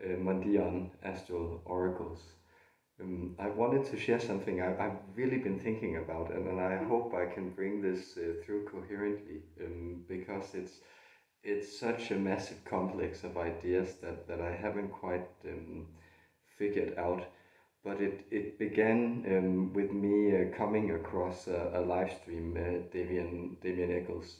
Mandian astral oracles. I wanted to share something I've really been thinking about, and I hope I can bring this through coherently, because it's such a massive complex of ideas that I haven't quite figured out. But it began with me coming across a live stream, Damien Eccles,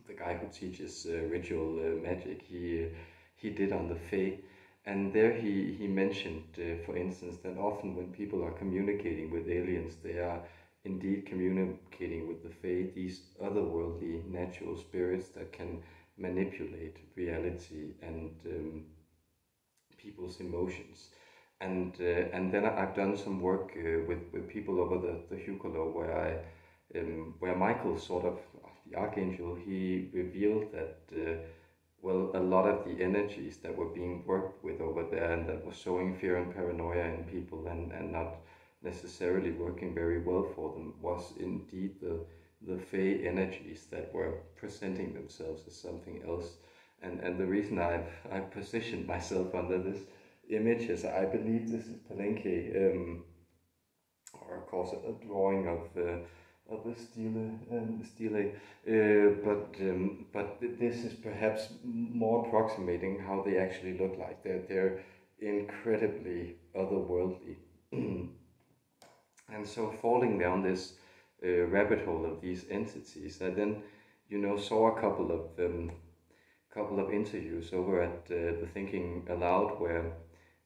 the guy who teaches ritual magic. He did on the Fae, and there he mentioned, for instance, that often when people are communicating with aliens, they are indeed communicating with the Fae, these otherworldly natural spirits that can manipulate reality and people's emotions. And then I've done some work with people over the Hucolo, where Michael, sort of the archangel, he revealed that well, a lot of the energies that were being worked with over there and that was sowing fear and paranoia in people and not necessarily working very well for them was indeed the Fey energies that were presenting themselves as something else. And the reason I've positioned myself under this image is I believe this is Palenque, or of course a drawing of a stele, but this is perhaps more approximating how they actually look like. They're incredibly otherworldly, and so falling down this rabbit hole of these entities, I then saw a couple of interviews over at the Thinking Aloud, where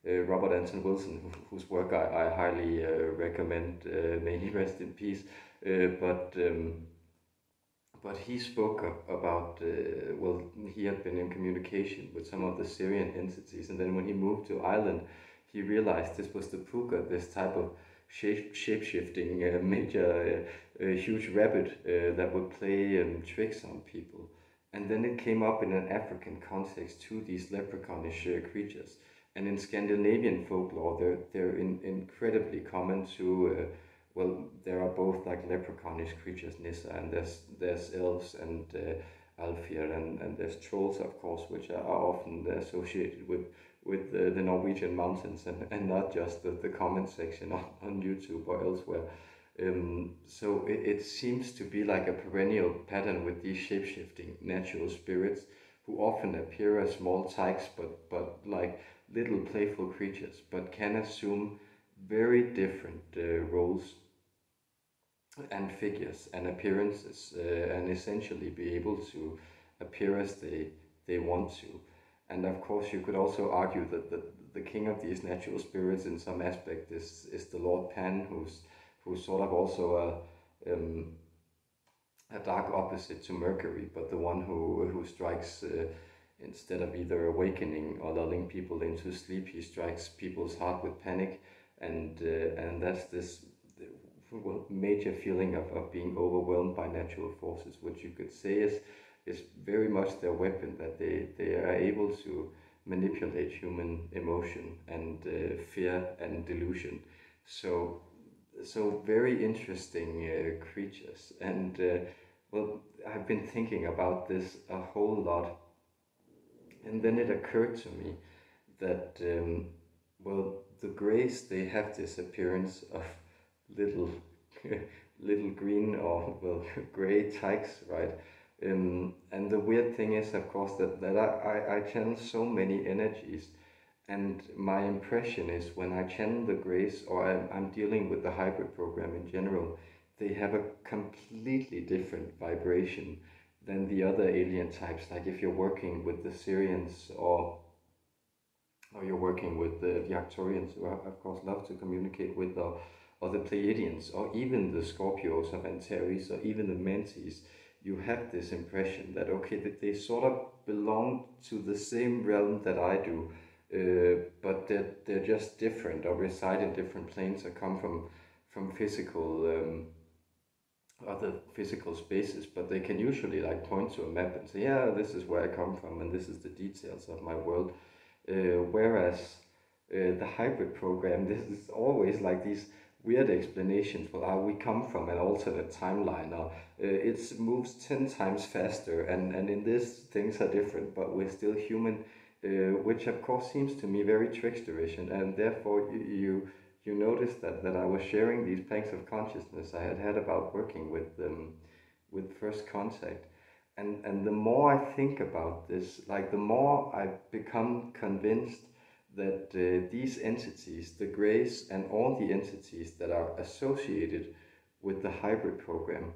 Robert Anton Wilson, whose work I highly recommend, may he rest in peace. But he spoke about, well, he had been in communication with some of the Syrian entities, and then when he moved to Ireland, he realized this was the puka, this type of shape-shifting major, huge rabbit that would play tricks on people. And then it came up in an African context to these leprechaunish creatures. And in Scandinavian folklore, they're incredibly common to, well, there are both like leprechaunish creatures, Nissa, and there's elves and Alfir, and there's trolls, of course, which are often associated with the Norwegian mountains, and not just the comment section on YouTube or elsewhere. So it seems to be like a perennial pattern with these shape-shifting natural spirits who often appear as small tykes, but like little playful creatures, but can assume very different roles and figures and appearances, and essentially be able to appear as they want to. And of course you could also argue that the king of these natural spirits in some aspect is the Lord Pan, who's sort of also a dark opposite to Mercury, but the one who strikes instead of either awakening or lulling people into sleep, he strikes people's heart with panic, and that's this major feeling of being overwhelmed by natural forces, which you could say is very much their weapon, that they are able to manipulate human emotion and fear and delusion. So very interesting creatures, and well, I've been thinking about this a whole lot. And then it occurred to me that, well, the Greys, they have this appearance of little, little green or, well, grey tykes, right? And the weird thing is, of course, that I channel so many energies. And my impression is when I channel the Greys, or I'm dealing with the hybrid program in general, they have a completely different vibration than the other alien types. Like if you're working with the Syrians, or you're working with the Arcturians, who I of course love to communicate with, or the Pleiadians, or even the Scorpios of Antares, or even the Mantis, you have this impression that, okay, that they sort of belong to the same realm that I do, but they're just different, or reside in different planes, or come from physical other physical spaces, but they can usually like point to a map and say, yeah, this is where I come from and this is the details of my world. Whereas the hybrid program, this is always like these weird explanations. Well, we come from an alternate timeline, or it moves 10 times faster, and in this things are different, but we're still human which of course seems to me very tricksterish, and therefore you notice that I was sharing these planks of consciousness I had about working with first contact. And the more I think about this, like the more I become convinced that these entities, the Greys and all the entities that are associated with the hybrid program,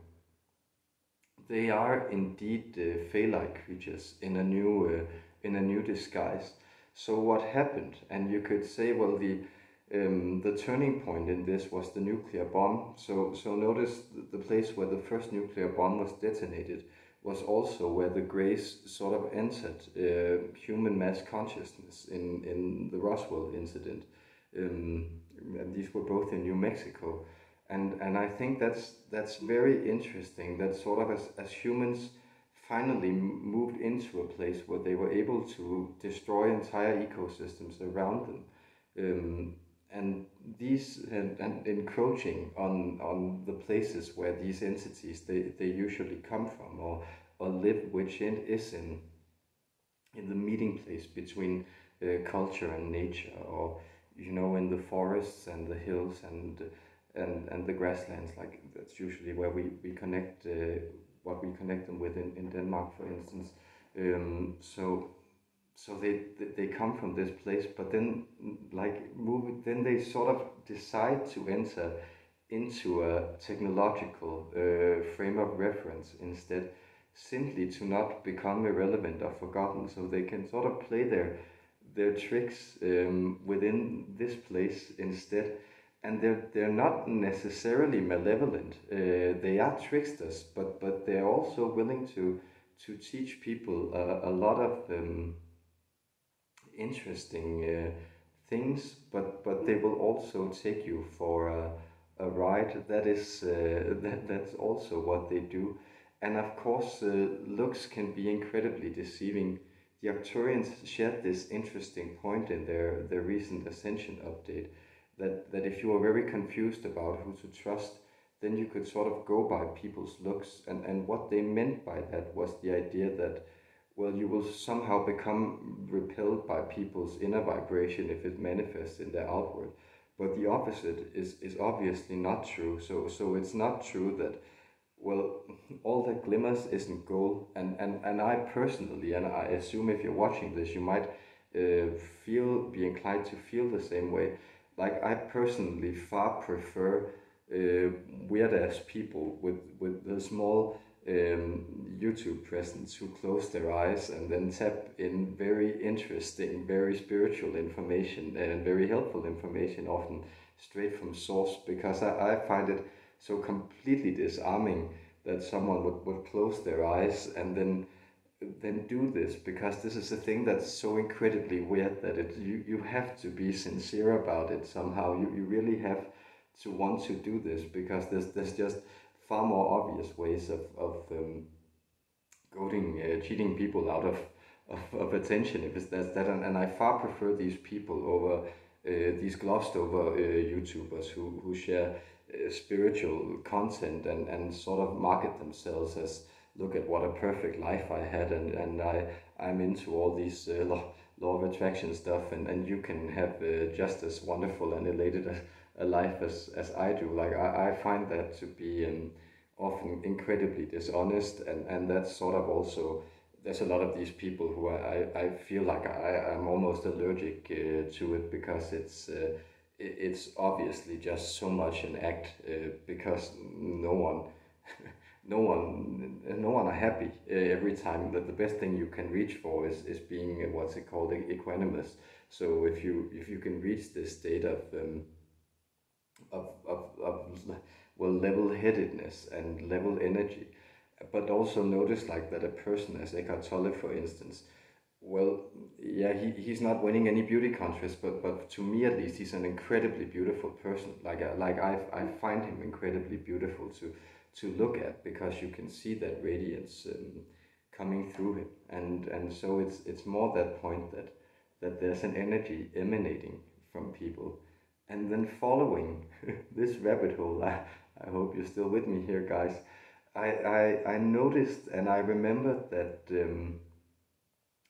they are indeed fey-like creatures in a new disguise. So what happened? And you could say, well, the turning point in this was the nuclear bomb. So notice the place where the first nuclear bomb was detonated was also where the Greys sort of entered human mass consciousness in the Roswell incident. And these were both in New Mexico. And I think that's very interesting, that sort of as humans finally moved into a place where they were able to destroy entire ecosystems around them. And these and encroaching on the places where these entities they usually come from or live, which is in the meeting place between culture and nature, or in the forests and the hills and the grasslands. Like that's usually where we connect what we connect them with in Denmark, for instance. So they come from this place, but then then they sort of decide to enter into a technological frame of reference instead, simply to not become irrelevant or forgotten, so they can sort of play their tricks within this place instead. And they're not necessarily malevolent. They are tricksters, but they're also willing to teach people a lot of interesting things, but they will also take you for a ride. That is that's also what they do. And of course, looks can be incredibly deceiving. The Arcturians shared this interesting point in their recent Ascension update, that if you are very confused about who to trust, then you could sort of go by people's looks. And what they meant by that was the idea that, well, you will somehow become repelled by people's inner vibration if it manifests in their outward. But the opposite is obviously not true. So it's not true that, well, all that glimmers isn't gold. And I personally, and I assume if you're watching this, you might be inclined to feel the same way. Like, I personally far prefer weird-ass people with the small YouTube presence who close their eyes and then tap in very interesting, very spiritual information and very helpful information, often straight from source, because I find it so completely disarming that someone would close their eyes and then do this, because this is a thing that's so incredibly weird that you have to be sincere about it somehow. You really have to want to do this, because there's just far more obvious ways of cheating people out of attention, if it's that. And I far prefer these people over these glossed over YouTubers who share spiritual content and sort of market themselves as, look at what a perfect life I had, and I'm into all these law of attraction stuff, and you can have just as wonderful and elated a life as I do. Like, I find that to be often incredibly dishonest, and that's sort of also, there's a lot of these people who I feel like I'm almost allergic to it, because it's obviously just so much an act, because no one are happy every time. That the best thing you can reach for is being what's it called, equanimous. So if you can reach this state of well, level-headedness and level energy, but also notice like that a person as Eckhart Tolle, for instance, well, yeah, he's not winning any beauty contest, but to me at least, he's an incredibly beautiful person. I find him incredibly beautiful to look at, because you can see that radiance coming through him, and so it's more that point that there's an energy emanating from people, and then following this rabbit hole. I hope you're still with me here, guys. I noticed, and I remembered that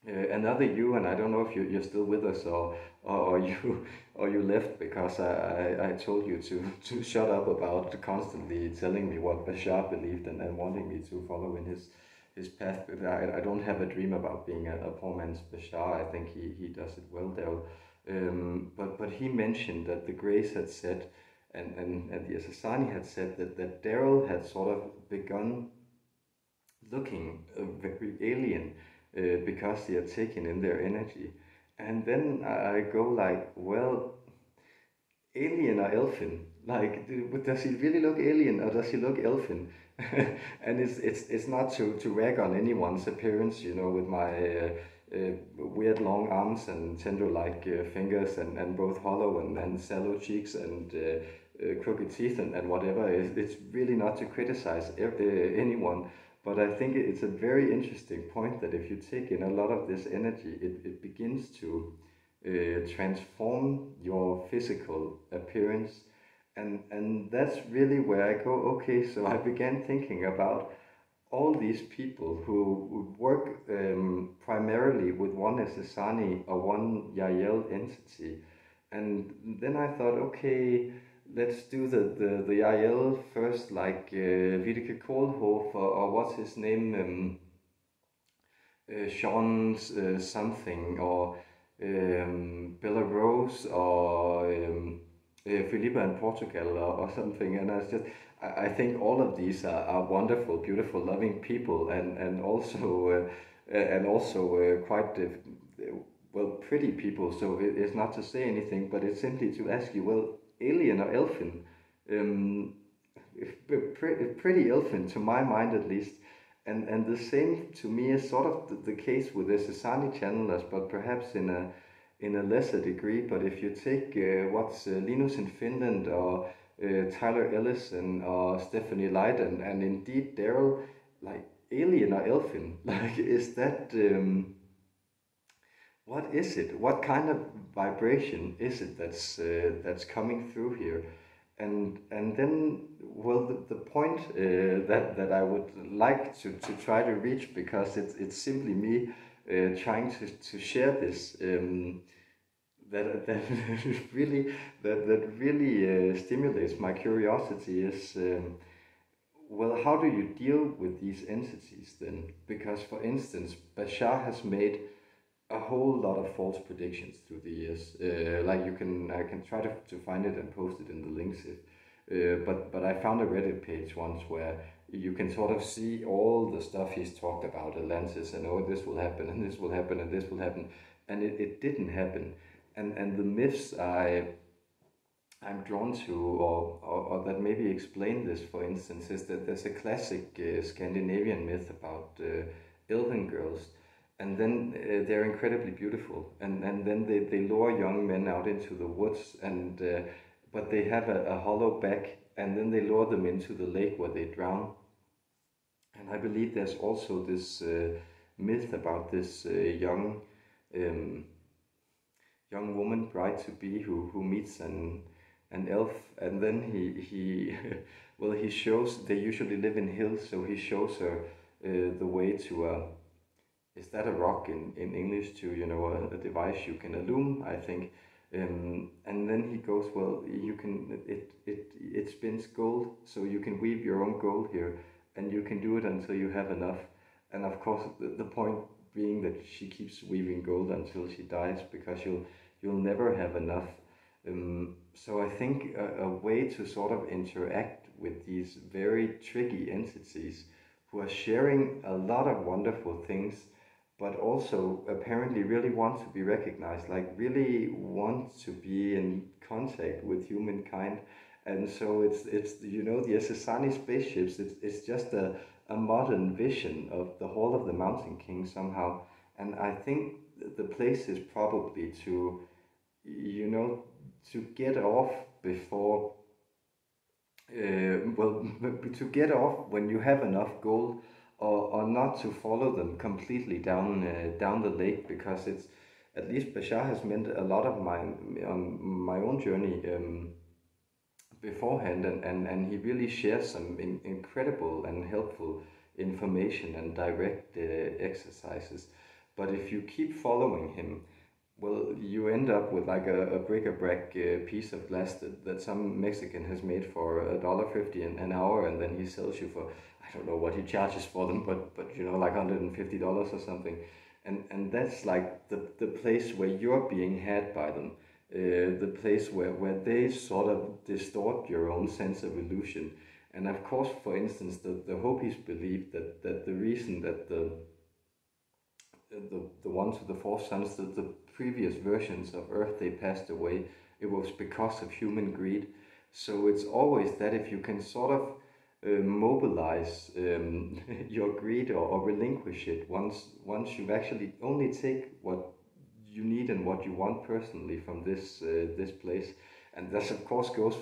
another you, and I don't know if you're still with us, or you or you left because I told you to shut up about constantly telling me what Bashar believed, and wanting me to follow in his path. But I don't have a dream about being a poor man's Bashar. I think he does it well, Daryl. But he mentioned that the Greys had said, and the Assassani had said that Darryl had sort of begun looking very alien because they are taking in their energy. And then I go like, well, alien or elfin? Like, does he really look alien or does he look elfin? And it's not to rag on anyone's appearance, you know, with my weird long arms and tender-like fingers, and both hollow and sallow cheeks, and crooked teeth, and whatever. It's really not to criticize anyone, but I think it's a very interesting point that if you take in a lot of this energy, it begins to transform your physical appearance. And that's really where I go, okay, so I began thinking about all these people who would work primarily with one Assassani or one Yahyel entity. And then I thought, okay, let's do the Yahyel first, like Vibeke Kohlhoff, or what's his name, Sean something, or Bella Rose, or Felipe in Portugal, or something. And I think all of these are wonderful, beautiful, loving people, and also quite well, pretty people. So it's not to say anything, but it's simply to ask you, well, alien or elfin? Um, Pretty elfin to my mind, at least. And the same to me is sort of the case with the Sasani channelers, but perhaps in a lesser degree. But if you take what's Linus in Finland, or Tyler Ellison, or Stephanie Light, and indeed Darryl, like alien or elfin, like is that what is it? What kind of vibration is it that's coming through here? And then, well, the point that I would like to try to reach, because it's simply me trying to share this, that really that really stimulates my curiosity, is well, how do you deal with these entities then? Because, for instance, Bashar has made a whole lot of false predictions through the years. Like, I can try to find it and post it in the links if. But I found a Reddit page once where you can sort of see all the stuff he's talked about Atlantis, and oh, this will happen, and this will happen, and this will happen, and it didn't happen. And the myths I'm drawn to, or that maybe explain this, for instance, is that there's a classic Scandinavian myth about Elven girls, and then they're incredibly beautiful, and then they lure young men out into the woods, and but they have a hollow back, and then they lure them into the lake where they drown. And I believe there's also this myth about this um, young woman, bride to be, who meets an elf, and then he well, he shows, they usually live in hills, so he shows her the way to is that a rock in English, to, you know, a device you can illumine, I think. And then he goes, well, you can, it spins gold, so you can weave your own gold here, and you can do it until you have enough. And of course, the point being that she keeps weaving gold until she dies, because you'll never have enough. So I think a way to sort of interact with these very tricky entities who are sharing a lot of wonderful things, but also apparently really want to be recognized, like really want to be in contact with humankind. And so it's you know, the Assassani spaceships, it's just a modern vision of the Hall of the Mountain King somehow. And I think the place is probably to, you know, to get off before well, to get off when you have enough gold, or not to follow them completely down the lake, because it's, at least Bashar has meant a lot of mine on my own journey beforehand, and he really shares some incredible and helpful information and direct exercises. But if you keep following him, well, you end up with like a bric-a-brac piece of glass that some Mexican has made for $1.50 an hour, and then he sells you for, I don't know what he charges for them, but you know, like $150 or something. And that's like the place where you're being had by them, the place where they sort of distort your own sense of illusion. And of course, for instance, the Hopis believe that the reason that the ones with the four sons, the previous versions of Earth, they passed away, it was because of human greed. So it's always that if you can sort of mobilize your greed, or relinquish it once you actually only take what you need and what you want personally from this place. And this of course goes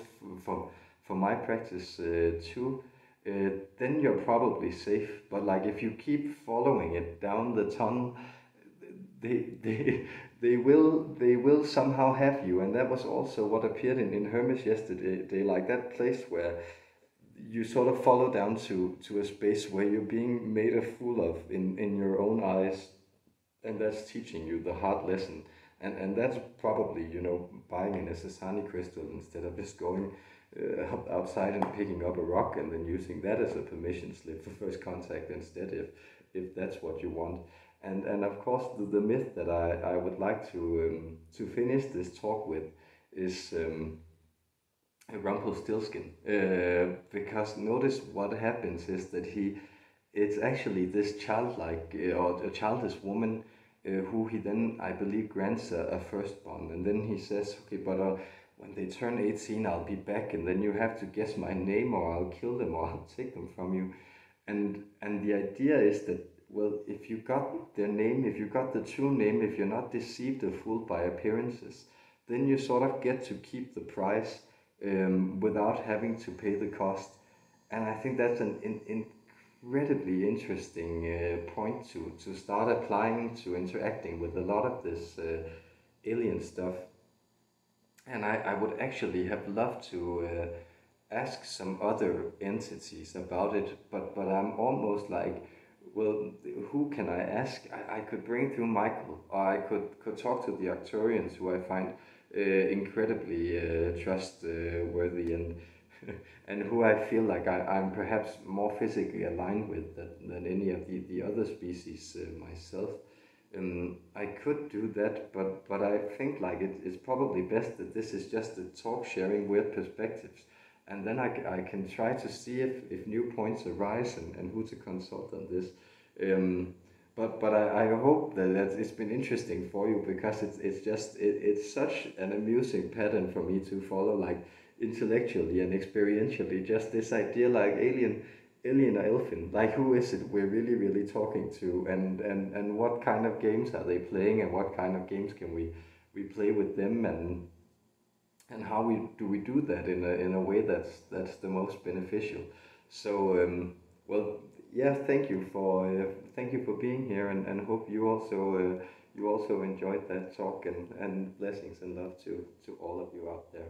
for my practice too. Then you're probably safe. But like if you keep following it down the tunnel, they they they will somehow have you. And that was also what appeared in Hermes yesterday, like that place where you sort of follow down to a space where you're being made a fool of in your own eyes, and that's teaching you the hard lesson. And that's probably, you know, buying an Sasani crystal instead of just going outside and picking up a rock and then using that as a permission slip for first contact instead, if that's what you want. And of course, the myth that I would like to finish this talk with is Rumpelstiltskin, because notice what happens is that it's actually this childlike or a childless woman who he then, I believe, grants a firstborn, and then he says, okay, but when they turn 18, I'll be back, and then you have to guess my name, or I'll kill them, or I'll take them from you. And the idea is that, well, if you got their name, if you got the true name, if you're not deceived or fooled by appearances, then you sort of get to keep the prize without having to pay the cost. And I think that's an incredibly interesting point to start applying to interacting with a lot of this alien stuff. And I would actually have loved to ask some other entities about it, but I'm almost like, well, who can I ask? I could bring through Michael, or I could talk to the Arcturians, who I find incredibly trustworthy, and and who I feel like I'm perhaps more physically aligned with than any of the other species myself. I could do that, but I think like it's probably best that this is just a talk sharing weird perspectives, and then I can try to see if new points arise, and who to consult on this. But I hope that it's been interesting for you, because it's such an amusing pattern for me to follow, like intellectually and experientially, just this idea like alien or elfin, like who is it we're really talking to, and what kind of games are they playing, and what kind of games can we play with them, and how we do that in a way that's the most beneficial. So well, yeah, thank you for being here, and hope you also enjoyed that talk, and blessings and love to all of you out there.